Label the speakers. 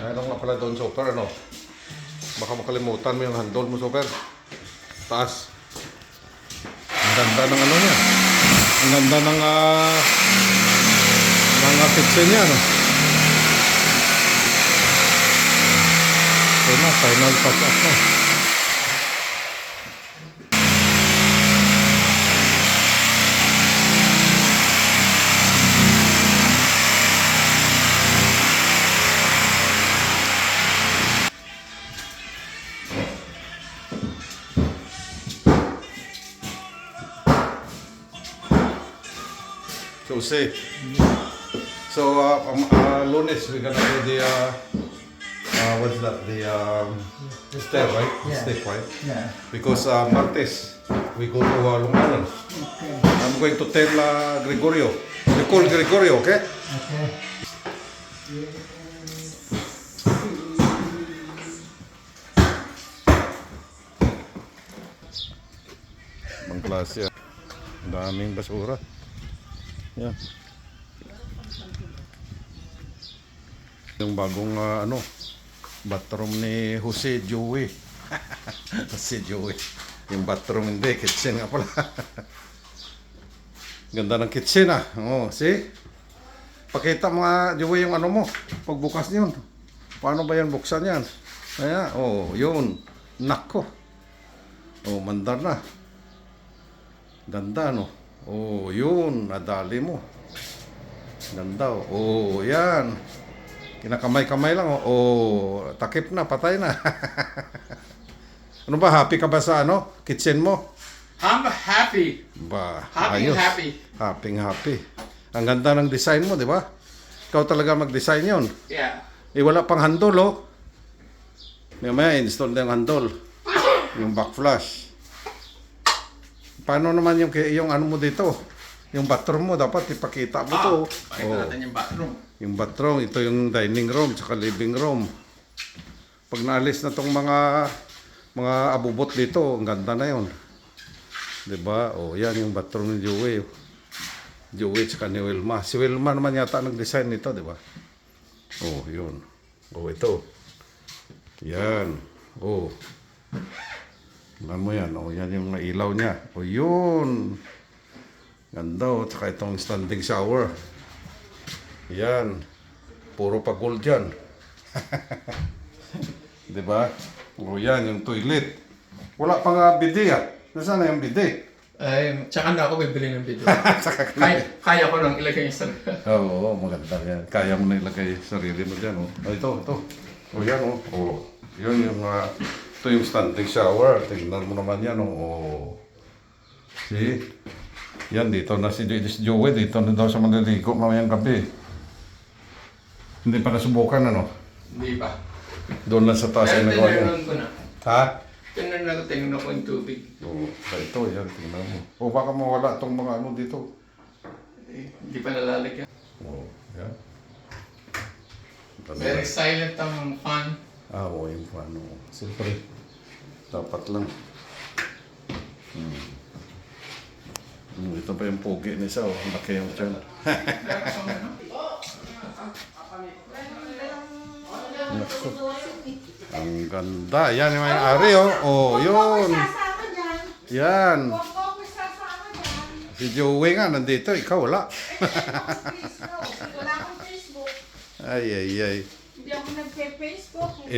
Speaker 1: Mayroon nga pala doon, Super, ano? Baka makalimutan mo yung handle mo, Super. Taas. Ang ganda ng ano niya. Ang ganda ng kitchen niya, no? Ito na, final touch up na. Jose. So, Lunes, we're gonna do the, what's that? The step, right?
Speaker 2: Yeah.
Speaker 1: Step, right?
Speaker 2: Yeah.
Speaker 1: Because Martes, we go to Lungalan.
Speaker 2: Okay.
Speaker 1: I'm going to tell Gregorio. You call Gregorio, okay?
Speaker 2: Okay.
Speaker 1: Ibang klase yan. Ang daming basura. Yan. Yung bagong bathroom ni Jose Joey. Jose Joey. Yung bathroom hindi, kitchen nga pala. Ganda ng kitchen Oh, see? Pakita mga Joey yung ano mo. Pagbukas niyon. Paano ba yan buksan yan? Kaya, yun. Nako. Mandar na. Ganda, no? Yun. Nadali mo. Ganda, yan. Kinakamay-kamay lang, takip na, patay na. Ano ba, happy ka ba sa kitchen mo?
Speaker 3: I'm happy.
Speaker 1: Ba,
Speaker 3: Happy,
Speaker 1: ayos.
Speaker 3: happy.
Speaker 1: Happy. Ang ganda ng design mo, di ba? Ikaw talaga mag-design yon.
Speaker 3: Yeah.
Speaker 1: Wala pang handle, May install na yung handle. Yung back flash. Paano naman yung ano mo dito? Yung bathroom mo, dapat ipakita mo to.
Speaker 3: Pakita natin yung bathroom.
Speaker 1: Yung bathroom, ito yung dining room, tsaka living room. Pag naalis na tong mga abubot dito, ang ganda na yon. Diba? Yan yung bathroom ni Joey. Joey tsaka ni Wilma. Si Wilma naman yata nag-design nito, diba? Yun. Ito. Yan. Alam mo yan. Yan yung ilaw niya. Yun. Ganda, tsaka itong standing shower. Yan. Puro pa gold yan. Diba? Yan, yung toilet. Wala pa nga bidet, Nasaan na yung bidet?
Speaker 3: Tsaka na ako bibili ng video. kaya ko nang ilagay yung sarili.
Speaker 1: Maganda yan. Kaya mo na ilagay sarili mo dyan. Ito. Yan. Yun yung, ito yung standing shower. Tingnan mo naman yan. See? Yan, dito na si Joey. Dito na daw sa maliligo mamayang gabi. Hindi pa nasubukan,
Speaker 3: Hindi pa.
Speaker 1: Doon lang sa taas yung nagawa yan.
Speaker 3: Tinanong ko na.
Speaker 1: Ha?
Speaker 3: Tinanong ko yung tubig.
Speaker 1: Ito, yan. Tingnan mo. Baka mawala itong mga dito.
Speaker 3: Hindi pa nalalagyan.
Speaker 1: Yan.
Speaker 3: Very silent ang fan.
Speaker 1: Yung paano. Siyempre, dapat lang. Ito pa yung pogi na isa, Ang laki yung tiyan. Naku. Ang ganda. Yan yung may-ari, yun. Yan. Si Joey nga nandito, ikaw wala.
Speaker 4: Wala akong Facebook.
Speaker 1: Ay.
Speaker 4: Hindi ako nagpe-Facebook.